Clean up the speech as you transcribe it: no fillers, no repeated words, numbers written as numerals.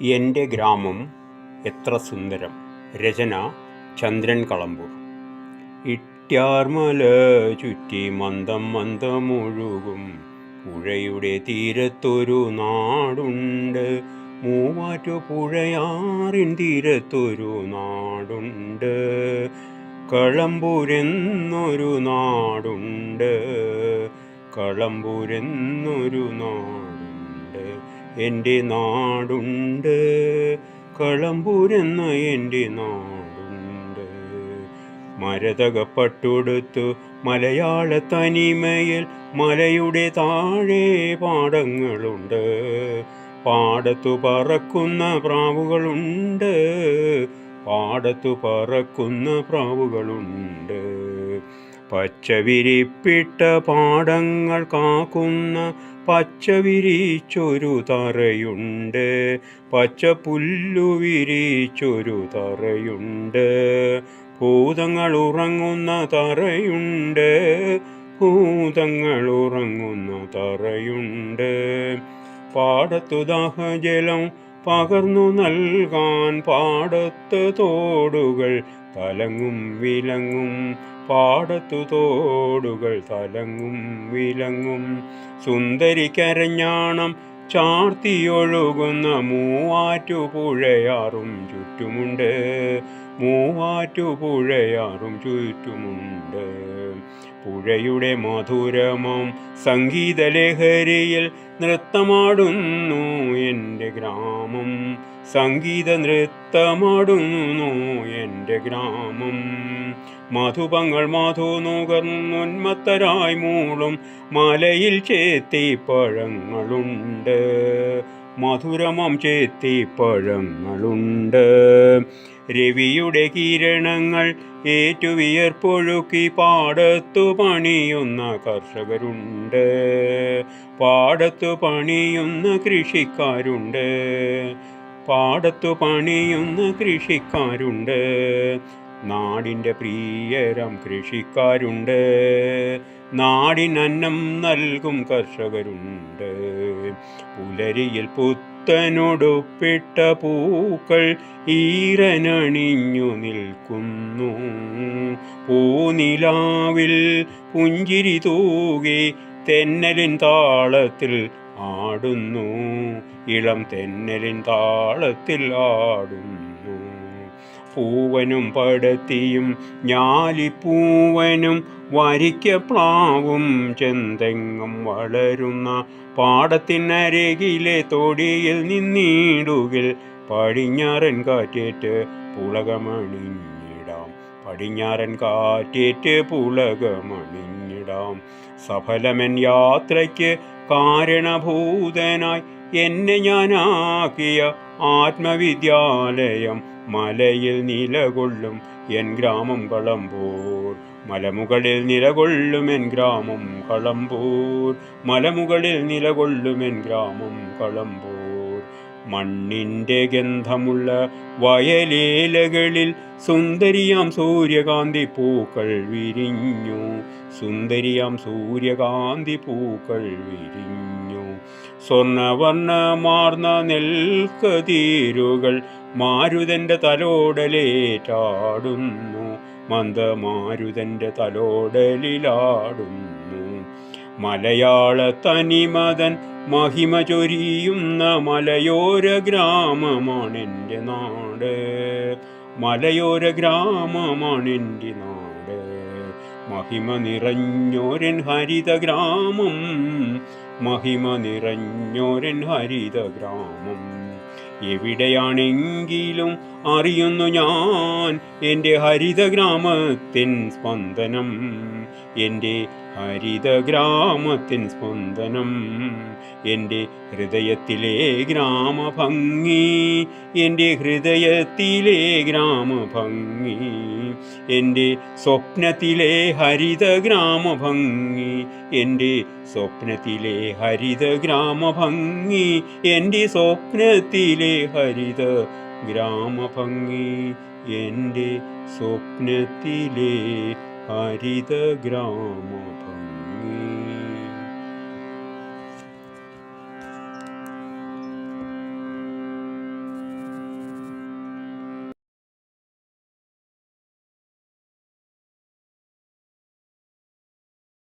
എൻ്റെ ഗ്രാമം എത്ര സുന്ദരം. രചന ചന്ദ്രൻ കളമ്പൂർ. ഇട്ട്യാർമല ചുറ്റി മന്ദം മന്ദമൊഴുകും പുഴയുടെ തീരത്തൊരു നാടുണ്ട്. മൂവാറ്റുപുഴയാറിൻ തീരത്തൊരു നാടുണ്ട്. കളമ്പൂരെന്നൊരു നാടുണ്ട്. കളമ്പൂരെന്നൊരു നാടുണ്ട്. എൻ്റെ നാടുണ്ട്. കളമ്പൂരെന്ന എൻ്റെ നാടുണ്ട്. മരതകപ്പട്ടുടുത്തു മലയാള തനിമയിൽ മലയുടെ താഴെ പാടങ്ങളുണ്ട്. പാടത്തു പറക്കുന്ന പ്രാവുകളുണ്ട്. പാടത്തു പറക്കുന്ന പ്രാവുകളുണ്ട്. പച്ചവിരിപ്പിട്ട പാടങ്ങൾ കാക്കുന്ന പച്ച വിരിച്ചൊരു തറയുണ്ട്. പച്ച പുല്ലു വിരിച്ചൊരു തറയുണ്ട്. ഭൂതങ്ങൾ ഉറങ്ങുന്ന തറയുണ്ട്. ഭൂതങ്ങൾ ഉറങ്ങുന്ന തറയുണ്ട്. പാടത്തു ദാഹജലം പകർന്നു നൽകാൻ പാടത്ത് തോടുകൾ തലങ്ങും വിലങ്ങും. പാടത്തു തോടുകൾ തലങ്ങും വിലങ്ങും. സുന്ദരിക്കരഞ്ഞാണം ചാർത്തിയൊഴുകുന്ന മൂവാറ്റുപുഴയാറും ചുറ്റുമുണ്ട്. മൂവാറ്റുപുഴയാറും ചുറ്റുമുണ്ട്. പുഴയുടെ മധുരമം സംഗീതലഹരിയിൽ നൃത്തമാടുന്നു എൻ്റെ ഗ്രാമം. സംഗീത നൃത്തമാടുന്നു എൻ്റെ ഗ്രാമം. മധുപങ്ങൾ മധു നുകർന്നുന്മത്തരായി മൂളും മലയിൽ ചേത്തിപ്പഴങ്ങളുണ്ട്. മധുരമം ചേത്തിപ്പഴങ്ങളുണ്ട്. രവിയുടെ കിരണങ്ങൾ ഏറ്റുവിയർപ്പൊഴുക്കി പാടത്തു പണിയുന്ന കർഷകരുണ്ട്. പാടത്തു പണിയുന്ന കൃഷിക്കാരുണ്ട്. പാടത്തു പണിയുന്ന കൃഷിക്കാരുണ്ട്. നാടിൻ്റെ പ്രിയരം കൃഷിക്കാരുണ്ട്. നാടിനന്നം നൽകും കർഷകരുണ്ട്. പുലരിയിൽ പുത്തനൊടുപ്പിട്ട പൂക്കൾ ഈറനണിഞ്ഞു നിൽക്കുന്നു. പൂനിലാവിൽ പുഞ്ചിരി തൂകി തെന്നലിൻ താളത്തിൽ ആടുന്നു. ഇളം തെന്നലിൻ താളത്തിൽ ആടുന്നു. പൂവനും പടത്തിയും ഞാലിപ്പൂവനും വരിക്കപ്ലാവും ചെന്തെങ്ങും വളരുന്ന പാടത്തിനരികിലെ തൊടിയിൽ നിന്നിടുകിൽ പടിഞ്ഞാറൻ കാറ്റേറ്റ് പുളകമണിഞ്ഞിടാം. പടിഞ്ഞാറൻ കാറ്റേറ്റ് പുളകമണിഞ്ഞിടാം. സഫലമൻ യാത്രയ്ക്ക് കാരണഭൂതനായി എന്നെ ഞാനാക്കിയ ആത്മവിദ്യാലയം മലയിൽ നിലകൊള്ളും എൻ ഗ്രാമം കളമ്പൂർ. മലമുകളിൽ നിലകൊള്ളും എൻ ഗ്രാമം കളമ്പൂർ. മലമുകളിൽ നിലകൊള്ളും എൻ ഗ്രാമം കളമ്പൂർ. മണ്ണിൻ്റെ ഗന്ധമുള്ള വയലേലകളിൽ സുന്ദരിയാം സൂര്യകാന്തി പൂക്കൾ വിരിഞ്ഞു. സുന്ദരിയാം സൂര്യകാന്തി പൂക്കൾ വിരിഞ്ഞു. സ്വർണവർണ്ണമാർന്ന നെൽക്കതിരുകൾ മാരുതൻ്റെ തലോടലേറ്റാടുന്നു. മന്ദമാരുതൻ്റെ തലോടലിലാടുന്നു. മലയാള തനിമതൻ മഹിമ ചൊരിയുന്ന മലയോര ഗ്രാമമാണെൻ്റെ നാട്. മലയോര ഗ്രാമമാണെൻ്റെ നാട്. മഹിമ നിറഞ്ഞോരൻ ഹരിത ഗ്രാമം. മഹിമ നിറഞ്ഞോരൻ ഹരിത ഗ്രാമം. എവിടെയാണെങ്കിലും അറിയുന്നു ഞാൻ എൻ്റെ ഹരിത ഗ്രാമത്തിൻ സ്പന്ദനം. എൻ്റെ ഹരിത ഗ്രാമത്തിൻ സ്പന്ദനം. എൻ്റെ ഹൃദയത്തിലെ ഗ്രാമഭംഗി. എൻ്റെ ഹൃദയത്തിലെ ഗ്രാമഭംഗി. എൻ്റെ സ്വപ്നത്തിലെ ഹരിത ഗ്രാമഭംഗി. എൻ്റെ സ്വപ്നത്തിലെ ഹരിത ഗ്രാമഭംഗി. എൻ്റെ സ്വപ്നത്തിലെ ഹരിത ഗ്രാമഭംഗി. എൻ്റെ സ്വപ്നത്തിലെ ഹരിത ഗ്രാമഭംഗി.